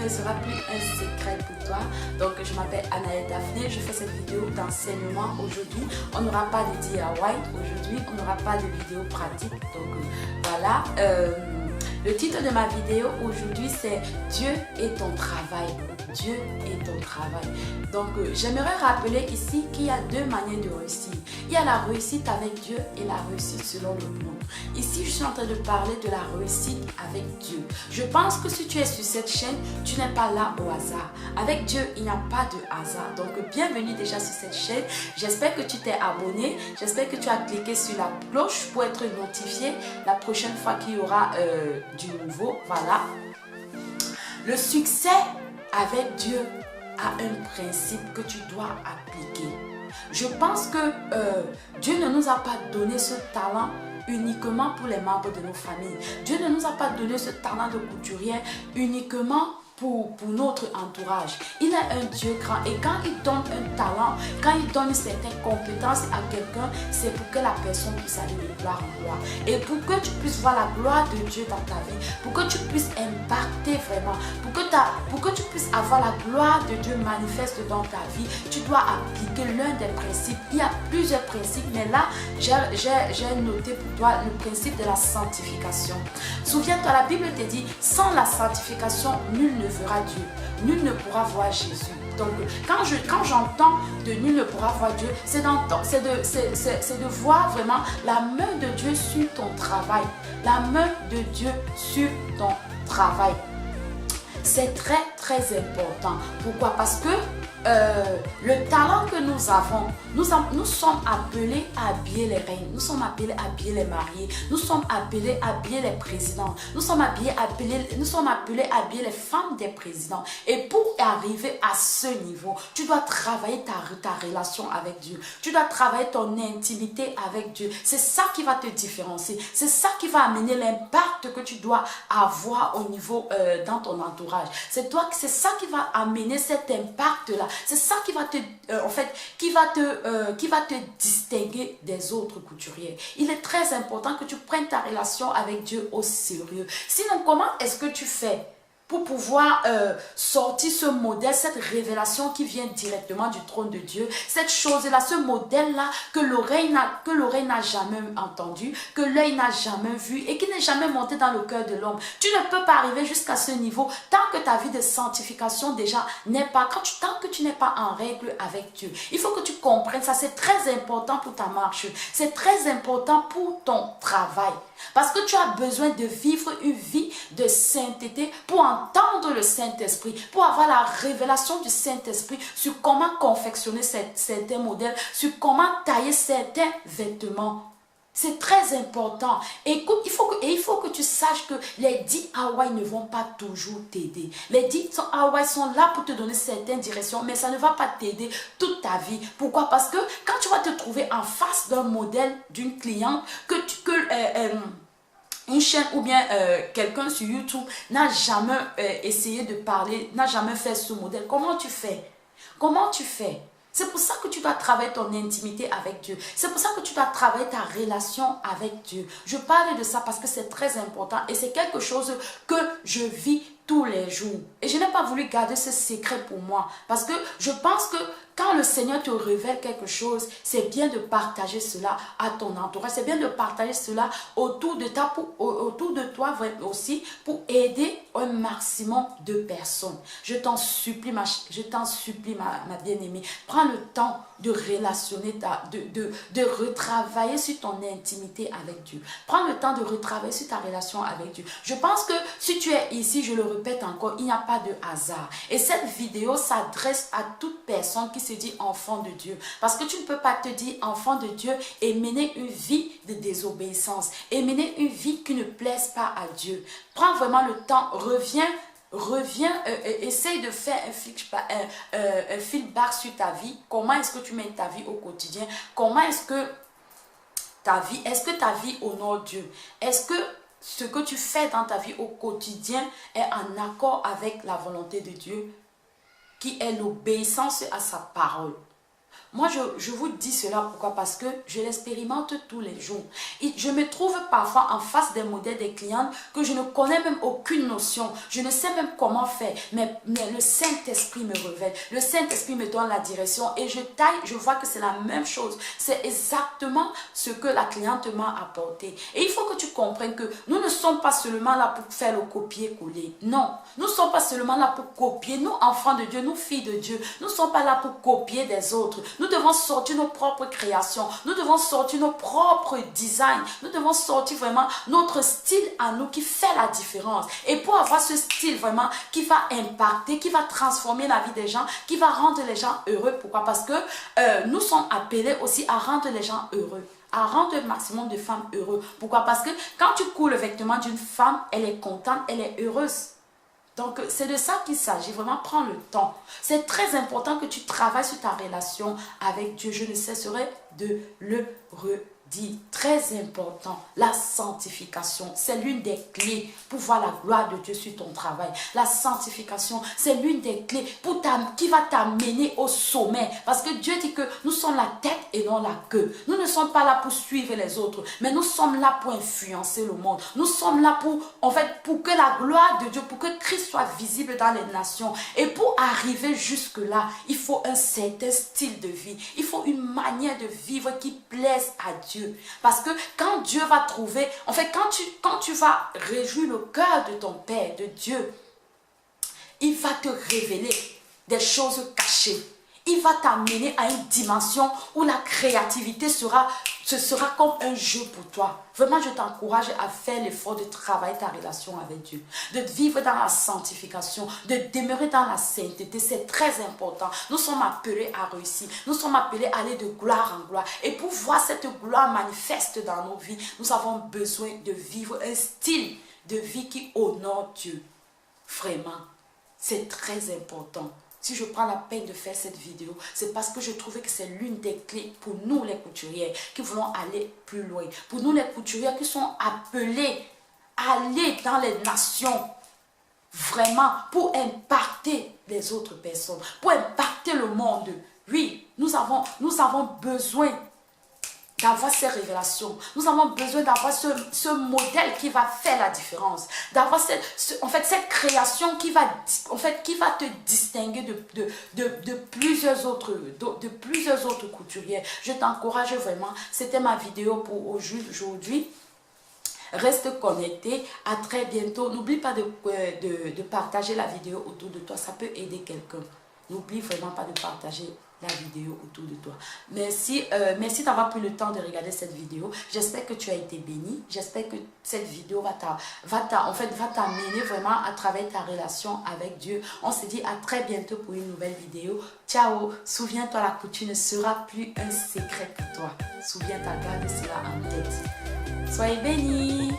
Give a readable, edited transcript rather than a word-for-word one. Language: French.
ne sera plus un secret pour toi. Donc je m'appelle Anaëlle Daphné, je fais cette vidéo d'enseignement aujourd'hui. On n'aura pas de DIY aujourd'hui, on n'aura pas de vidéo pratique. Donc voilà. Le titre de ma vidéo aujourd'hui c'est Dieu est ton travail. Dieu est ton travail. Donc j'aimerais rappeler ici qu'il y a deux manières de réussir. Il y a la réussite avec Dieu et la réussite selon le monde. Ici je suis en train de parler de la réussite avec Dieu. Je pense que si tu es sur cette chaîne, tu n'es pas là au hasard. Avec Dieu, il n'y a pas de hasard. Donc bienvenue déjà sur cette chaîne. J'espère que tu t'es abonné. J'espère que tu as cliqué sur la cloche pour être notifié la prochaine fois qu'il y aura du nouveau. Voilà. Le succès avec Dieu a un principe que tu dois appliquer. Je pense que Dieu ne nous a pas donné ce talent uniquement pour les membres de nos familles. Dieu ne nous a pas donné ce talent de couturier uniquement pour notre entourage. Il est un Dieu grand et quand il donne un talent, quand il donne certaines compétences à quelqu'un, c'est pour que la personne puisse aller de gloire en gloire. Et pour que tu puisses voir la gloire de Dieu dans ta vie, pour que tu puisses impacter vraiment, pour que tu puisses avoir la gloire de Dieu manifeste dans ta vie, tu dois appliquer l'un des principes. Il y a plusieurs principes, mais là, j'ai noté pour toi le principe de la sanctification. Souviens-toi, la Bible te dit, sans la sanctification, nul ne verra Dieu, nul ne pourra voir Jésus. Donc quand j'entends de nul ne pourra voir Dieu, c'est de voir vraiment la main de Dieu sur ton travail, la main de Dieu sur ton travail. C'est très très important. Pourquoi? Parce que le talent que nous avons, nous sommes appelés à habiller les reines, nous sommes appelés à habiller les mariés, nous sommes appelés à habiller les présidents, nous sommes appelés à habiller les femmes des présidents. Et pour arriver à ce niveau, tu dois travailler ta relation avec Dieu, tu dois travailler ton intimité avec Dieu. C'est ça qui va te différencier, c'est ça qui va amener l'impact que tu dois avoir au niveau dans ton entourage. C'est ça qui va amener cet impact-là. C'est ça qui va te, qui va te distinguer des autres couturiers. Il est très important que tu prennes ta relation avec Dieu au sérieux. Sinon, comment est-ce que tu fais pour pouvoir sortir ce modèle, cette révélation qui vient directement du trône de Dieu, cette chose-là, ce modèle-là que l'oreille n'a jamais entendu, que l'œil n'a jamais vu et qui n'est jamais monté dans le cœur de l'homme. Tu ne peux pas arriver jusqu'à ce niveau tant que ta vie de sanctification déjà n'est pas, tant que tu n'es pas en règle avec Dieu. Il faut que tu comprennes ça, c'est très important pour ta marche, c'est très important pour ton travail. Parce que tu as besoin de vivre une vie de sainteté pour entendre le Saint-Esprit, pour avoir la révélation du Saint-Esprit sur comment confectionner certains modèles, sur comment tailler certains vêtements. C'est très important. Écoute, il faut que tu saches que les DIY ne vont pas toujours t'aider. Les DIY sont là pour te donner certaines directions, mais ça ne va pas t'aider toute ta vie. Pourquoi? Parce que quand tu vas te trouver en face d'un modèle, d'une cliente, une chaîne ou bien quelqu'un sur YouTube n'a jamais essayé de parler, n'a jamais fait ce modèle, comment tu fais? Comment tu fais? C'est pour ça que tu dois travailler ton intimité avec Dieu. C'est pour ça que tu dois travailler ta relation avec Dieu. Je parle de ça parce que c'est très important et c'est quelque chose que je vis tous les jours. Et je n'ai pas voulu garder ce secret pour moi parce que je pense que quand le Seigneur te révèle quelque chose, c'est bien de partager cela à ton entourage. C'est bien de partager cela autour de toi aussi pour aider un maximum de personnes. Je t'en supplie, ma bien-aimée. Prends le temps de relationner, de retravailler sur ton intimité avec Dieu. Prends le temps de retravailler sur ta relation avec Dieu. Je pense que si tu es ici, je le répète encore, il n'y a pas de hasard. Et cette vidéo s'adresse à toute personne qui se dit enfant de Dieu. Parce que tu ne peux pas te dire enfant de Dieu et mener une vie de désobéissance. Et mener une vie qui ne plaise pas à Dieu. Prends vraiment le temps, reviens, essaye de faire un feedback sur ta vie. Comment est-ce que tu mènes ta vie au quotidien? Comment est-ce que ta vie honore Dieu? Est-ce que ce que tu fais dans ta vie au quotidien est en accord avec la volonté de Dieu, qui est l'obéissance à sa parole? Moi, je vous dis cela, pourquoi? Parce que je l'expérimente tous les jours. Et je me trouve parfois en face des modèles des clientes que je ne connais même aucune notion. Je ne sais même comment faire. Mais le Saint-Esprit me révèle. Le Saint-Esprit me donne la direction et je taille, je vois que c'est la même chose. C'est exactement ce que la cliente m'a apporté. Et il faut que tu comprennes que nous ne sommes pas seulement là pour faire le copier-coller. Non, nous ne sommes pas seulement là pour copier. Nous, enfants de Dieu, nous, filles de Dieu, nous ne sommes pas là pour copier des autres. Nous devons sortir nos propres créations. Nous devons sortir nos propres designs. Nous devons sortir vraiment notre style à nous qui fait la différence. Et pour avoir ce style vraiment qui va impacter, qui va transformer la vie des gens, qui va rendre les gens heureux. Pourquoi? Parce que nous sommes appelés aussi à rendre les gens heureux, à rendre le maximum de femmes heureux. Pourquoi? Parce que quand tu couds le vêtement d'une femme, elle est contente, elle est heureuse. Donc, c'est de ça qu'il s'agit. Vraiment, prends le temps. C'est très important que tu travailles sur ta relation avec Dieu. Je ne cesserai de le redire. Très important, la sanctification. C'est l'une des clés pour voir la gloire de Dieu sur ton travail. La sanctification, c'est l'une des clés qui va t'amener au sommet. Parce que Dieu dit que nous sommes la tête et non la queue. Nous ne sommes pas là pour suivre les autres, mais nous sommes là pour influencer le monde. Nous sommes là pour que la gloire de Dieu, pour que Christ soit visible dans les nations. Et pour arriver jusque-là, il faut un certain style de vie. Il faut une manière de vivre qui plaise à Dieu. Parce que quand Dieu va trouver, en fait, quand tu vas réjouir le cœur de ton Père, de Dieu, il va te révéler des choses cachées. Il va t'amener à une dimension où la créativité sera comme un jeu pour toi. Vraiment, je t'encourage à faire l'effort de travailler ta relation avec Dieu, de vivre dans la sanctification, de demeurer dans la sainteté. C'est très important. Nous sommes appelés à réussir. Nous sommes appelés à aller de gloire en gloire. Et pour voir cette gloire manifeste dans nos vies, nous avons besoin de vivre un style de vie qui honore Dieu. Vraiment, c'est très important. Si je prends la peine de faire cette vidéo, c'est parce que je trouvais que c'est l'une des clés pour nous les couturières qui voulons aller plus loin. Pour nous les couturières qui sont appelées à aller dans les nations, vraiment pour impacter les autres personnes, pour impacter le monde. Oui, nous avons besoin d'avoir ces révélations. Nous avons besoin d'avoir ce modèle qui va faire la différence. D'avoir cette création qui va te distinguer de plusieurs autres couturières. Je t'encourage vraiment. C'était ma vidéo pour aujourd'hui. Reste connecté. À très bientôt. N'oublie pas de partager la vidéo autour de toi. Ça peut aider quelqu'un. N'oublie vraiment pas de partager la vidéo autour de toi. Merci d'avoir pris le temps de regarder cette vidéo. J'espère que tu as été béni. J'espère que cette vidéo va t'amener vraiment à travers ta relation avec Dieu. On se dit à très bientôt pour une nouvelle vidéo. Ciao. Souviens-toi, la couture ne sera plus un secret pour toi. Souviens-toi, garde cela en tête. Soyez bénis.